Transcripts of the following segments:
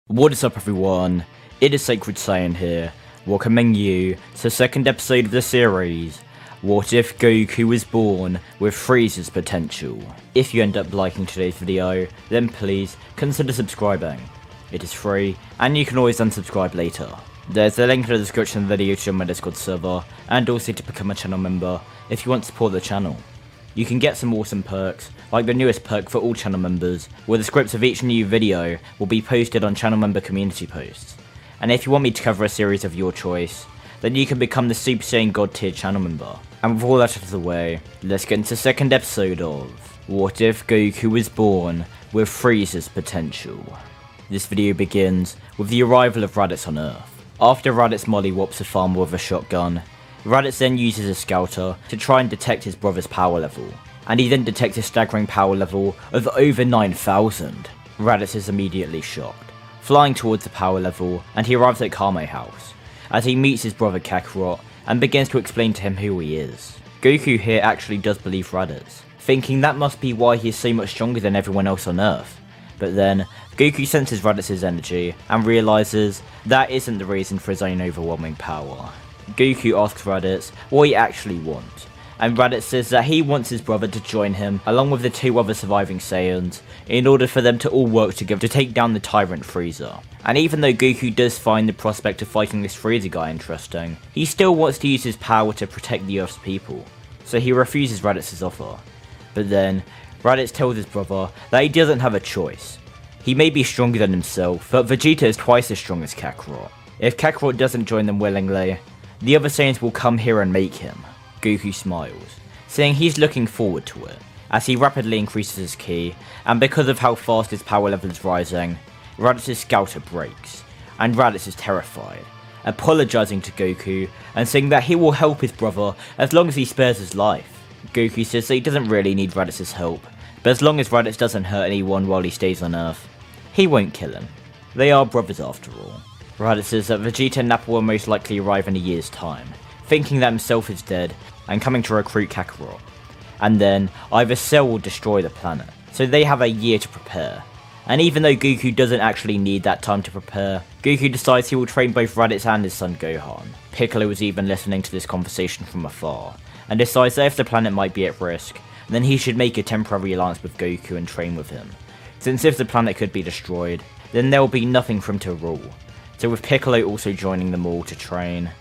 What is up everyone, it is Sacred Saiyan here, welcoming you to the second episode of the series, What If Goku Was Born with FRIEZA'S Potential. If you end up liking today's video, then please consider subscribing. It is free, and you can always unsubscribe later. There's a link in the description of the video to join my Discord server, and also to become a channel member if you want to support the channel. You can get some awesome perks, like the newest perk for all channel members, where the scripts of each new video will be posted on channel member community posts. And if you want me to cover a series of your choice, then you can become the Super Saiyan God tier channel member. And with all that out of the way, let's get into the second episode of What If Goku Was Born with FRIEZA'S Potential. This video begins with the arrival of Raditz on Earth. After Raditz mollywops a farmer with a shotgun, Raditz then uses a scouter to try and detect his brother's power level, and he then detects a staggering power level of over 9,000. Raditz is immediately shocked, flying towards the power level, and he arrives at Kame House, as he meets his brother Kakarot and begins to explain to him who he is. Goku here actually does believe Raditz, thinking that must be why he is so much stronger than everyone else on Earth. But then, Goku senses Raditz's energy and realizes that isn't the reason for his own overwhelming power. Goku asks Raditz what he actually wants, and Raditz says that he wants his brother to join him along with the two other surviving Saiyans in order for them to all work together to take down the tyrant Frieza. And even though Goku does find the prospect of fighting this Frieza guy interesting, he still wants to use his power to protect the Earth's people, so he refuses Raditz's offer. But then, Raditz tells his brother that he doesn't have a choice. He may be stronger than himself, but Vegeta is twice as strong as Kakarot. If Kakarot doesn't join them willingly, the other Saiyans will come here and make him. Goku smiles, saying he's looking forward to it, as he rapidly increases his ki, and because of how fast his power level is rising, Raditz's scouter breaks, and Raditz is terrified, apologizing to Goku and saying that he will help his brother as long as he spares his life. Goku says that he doesn't really need Raditz's help, but as long as Raditz doesn't hurt anyone while he stays on Earth, he won't kill him. They are brothers after all. Raditz says that Vegeta and Nappa will most likely arrive in a year's time, thinking that himself is dead and coming to recruit Kakarot. And then, either Cell will destroy the planet, so they have a year to prepare. And even though Goku doesn't actually need that time to prepare, Goku decides he will train both Raditz and his son Gohan. Piccolo is even listening to this conversation from afar, and decides that if the planet might be at risk, then he should make a temporary alliance with Goku and train with him, since if the planet could be destroyed, then there will be nothing for him to rule. So with Piccolo also joining them all to train,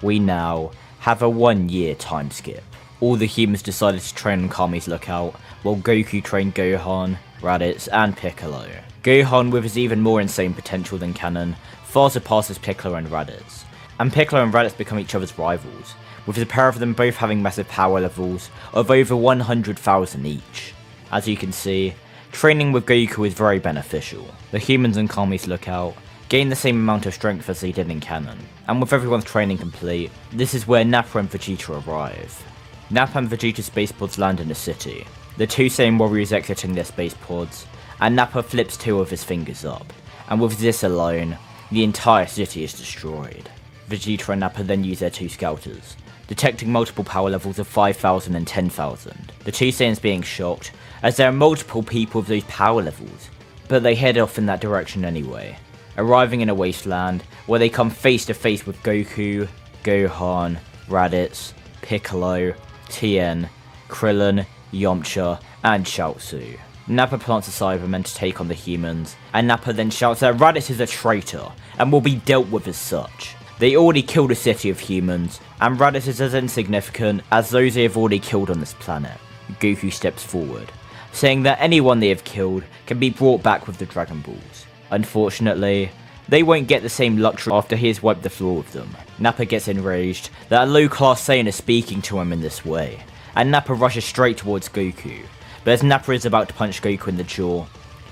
we now have a 1 year time skip. All the humans decided to train on Kame's lookout, while Goku trained Gohan, Raditz, and Piccolo. Gohan, with his even more insane potential than canon, far surpasses Piccolo and Raditz, and Piccolo and Raditz become each other's rivals, with the pair of them both having massive power levels of over 100,000 each. As you can see, training with Goku is very beneficial. The humans on Kame's lookout gain the same amount of strength as they did in canon, and with everyone's training complete, this is where Nappa and Vegeta arrive. Nappa and Vegeta's space pods land in the city, the two Saiyan warriors exiting their space pods, and Nappa flips 2 of his fingers up, and with this alone, the entire city is destroyed. Vegeta and Nappa then use their 2 scouters, detecting multiple power levels of 5,000 and 10,000, the 2 Saiyans being shocked as there are multiple people with those power levels, but they head off in that direction anyway, arriving in a wasteland where they come face to face with Goku, Gohan, Raditz, Piccolo, Tien, Krillin, Yamcha, and Chaozu. Nappa plants a Cybermen to take on the humans, and Nappa then shouts that Raditz is a traitor and will be dealt with as such. They already killed a city of humans, and Raditz is as insignificant as those they have already killed on this planet. Goku steps forward, saying that anyone they have killed can be brought back with the Dragon Balls. Unfortunately, they won't get the same luxury after he has wiped the floor with them. Nappa gets enraged that a low-class Saiyan is speaking to him in this way, and Nappa rushes straight towards Goku, but as Nappa is about to punch Goku in the jaw,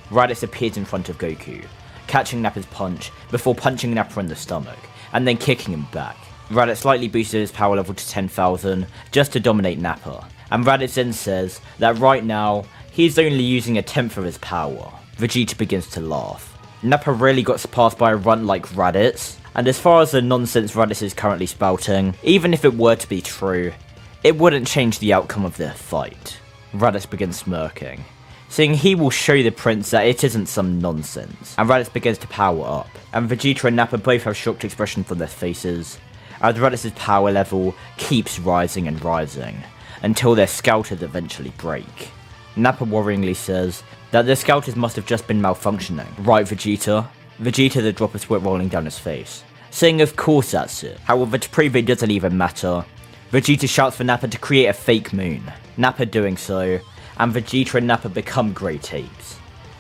Raditz appears in front of Goku, catching Nappa's punch before punching Nappa in the stomach, and then kicking him back. Raditz slightly boosted his power level to 10,000 just to dominate Nappa, and Raditz then says that right now, he is only using 1/10 of his power. Vegeta begins to laugh. Nappa really got surpassed by a runt like Raditz, and as far as the nonsense Raditz is currently spouting, even if it were to be true, it wouldn't change the outcome of their fight. Raditz begins smirking, saying he will show the prince that it isn't some nonsense, and Raditz begins to power up, and Vegeta and Nappa both have shocked expressions on their faces, as Raditz's power level keeps rising and rising, until their scouters eventually break. Nappa worryingly says that their scouters must have just been malfunctioning. Right, Vegeta? Vegeta the drop of sweat rolling down his face, saying of course that's it. However, to prove it doesn't even matter, Vegeta shouts for Nappa to create a fake moon, Nappa doing so, and Vegeta and Nappa become great apes.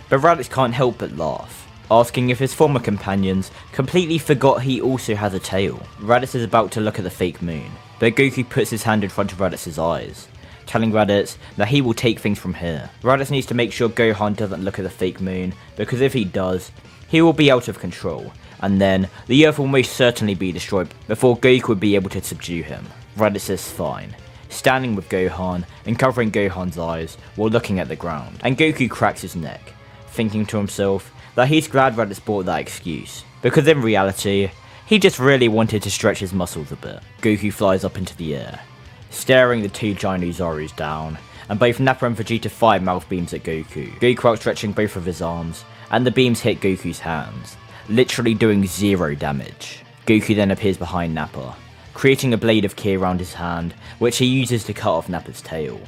But Raditz can't help but laugh, asking if his former companions completely forgot he also has a tail. Raditz is about to look at the fake moon, but Goku puts his hand in front of Raditz's eyes, telling Raditz that he will take things from here. Raditz needs to make sure Gohan doesn't look at the fake moon, because if he does, he will be out of control, and then the Earth will most certainly be destroyed before Goku would be able to subdue him. Raditz is fine, standing with Gohan and covering Gohan's eyes while looking at the ground, and Goku cracks his neck, thinking to himself that he's glad Raditz bought that excuse, because in reality, he just really wanted to stretch his muscles a bit. Goku flies up into the air, staring the two giant Uzarus down, and both Nappa and Vegeta fire mouth beams at Goku. Goku outstretching both of his arms, and the beams hit Goku's hands, literally doing 0 damage. Goku then appears behind Nappa, creating a blade of ki around his hand, which he uses to cut off Nappa's tail,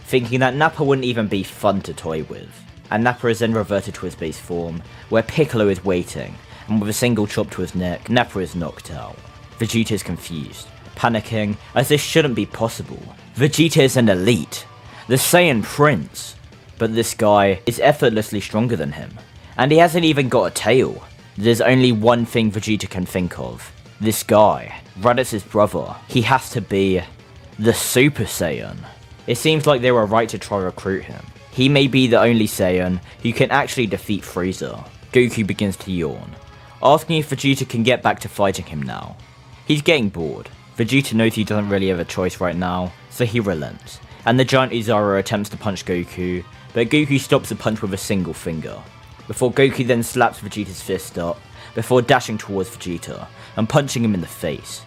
thinking that Nappa wouldn't even be fun to toy with. And Nappa is then reverted to his base form, where Piccolo is waiting, and with a single chop to his neck, Nappa is knocked out. Vegeta is confused, panicking as this shouldn't be possible. Vegeta is an elite, the Saiyan Prince, but this guy is effortlessly stronger than him, and he hasn't even got a tail. There's only one thing Vegeta can think of. This guy, Raditz's brother, he has to be the Super Saiyan. It seems like they were right to try to recruit him. He may be the only Saiyan who can actually defeat Frieza. Goku begins to yawn, asking if Vegeta can get back to fighting him now. He's getting bored. Vegeta knows he doesn't really have a choice right now, so he relents, and the giant Uzaru attempts to punch Goku, but Goku stops the punch with a single finger, before Goku then slaps Vegeta's fist up, before dashing towards Vegeta and punching him in the face.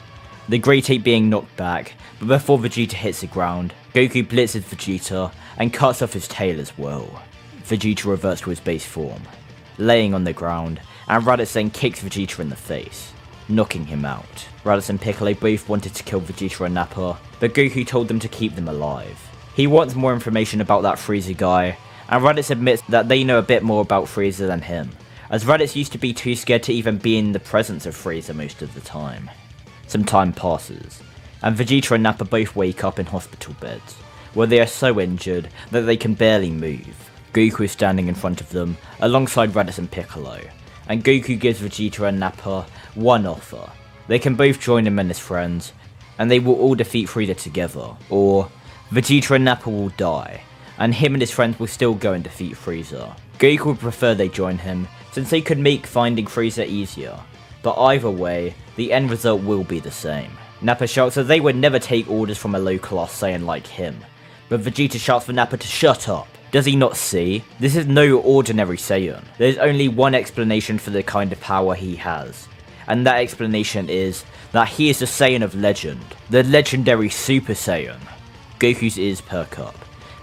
The Great Ape being knocked back, but before Vegeta hits the ground, Goku blitzes Vegeta and cuts off his tail as well. Vegeta reverts to his base form, laying on the ground, and Raditz then kicks Vegeta in the face, knocking him out. Raditz and Piccolo both wanted to kill Vegeta and Nappa, but Goku told them to keep them alive. He wants more information about that Frieza guy, and Raditz admits that they know a bit more about Frieza than him, as Raditz used to be too scared to even be in the presence of Frieza most of the time. Some time passes, and Vegeta and Nappa both wake up in hospital beds, where they are so injured that they can barely move. Goku is standing in front of them, alongside Raditz and Piccolo, and Goku gives Vegeta and Nappa one offer. They can both join him and his friends, and they will all defeat Frieza together, or Vegeta and Nappa will die, and him and his friends will still go and defeat Frieza. Goku would prefer they join him, since they could make finding Frieza easier, but either way, the end result will be the same. Nappa shouts that they would never take orders from a low-class Saiyan like him, but Vegeta shouts for Nappa to shut up. Does he not see? This is no ordinary Saiyan. There's only one explanation for the kind of power he has, and that explanation is that he is the Saiyan of legend, the legendary Super Saiyan. Goku's ears perk up,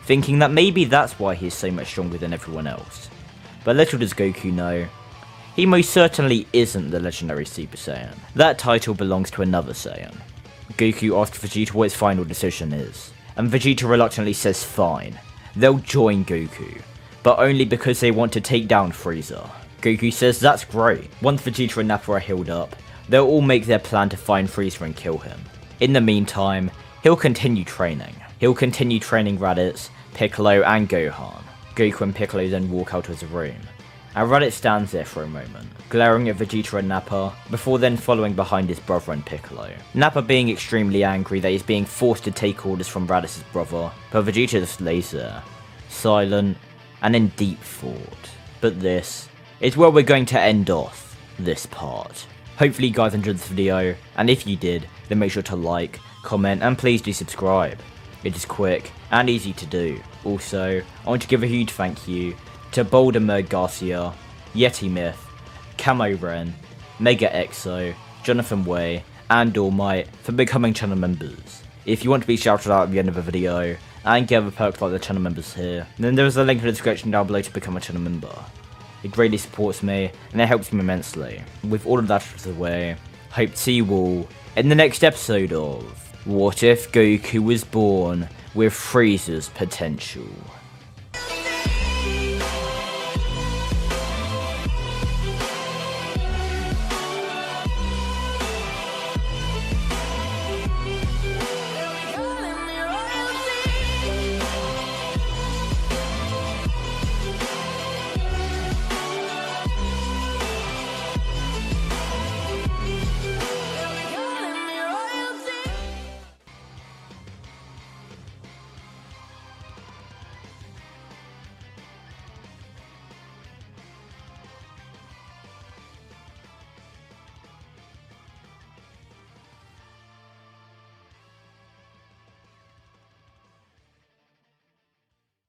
thinking that maybe that's why he is so much stronger than everyone else. But little does Goku know, he most certainly isn't the legendary Super Saiyan. That title belongs to another Saiyan. Goku asks Vegeta what his final decision is, and Vegeta reluctantly says fine, they'll join Goku, but only because they want to take down Frieza. Goku says that's great. Once Vegeta and Nappa are healed up, they'll all make their plan to find Frieza and kill him. In the meantime, he'll continue training. He'll continue training Raditz, Piccolo and Gohan. Goku and Piccolo then walk out of the room, and Raditz stands there for a moment, glaring at Vegeta and Nappa, before then following behind his brother and Piccolo. Nappa being extremely angry that he's being forced to take orders from Raditz's brother, but Vegeta just lays there, silent and in deep thought. But this is where we're going to end off this part. Hopefully you guys enjoyed this video, and if you did, then make sure to like, comment and please do subscribe. It is quick and easy to do. Also, I want to give a huge thank you to Boulder Merg Garcia, Yeti Myth, Camo Ren, Mega Exo, Jonathan Way, and All Might for becoming channel members. If you want to be shouted out at the end of a video, and get other perks like the channel members here. And then there is a link in the description down below to become a channel member. It greatly supports me, and it helps me immensely. With all of that out of the way, hope to see you all in the next episode of What If Goku Was Born with FRIEZA'S Potential.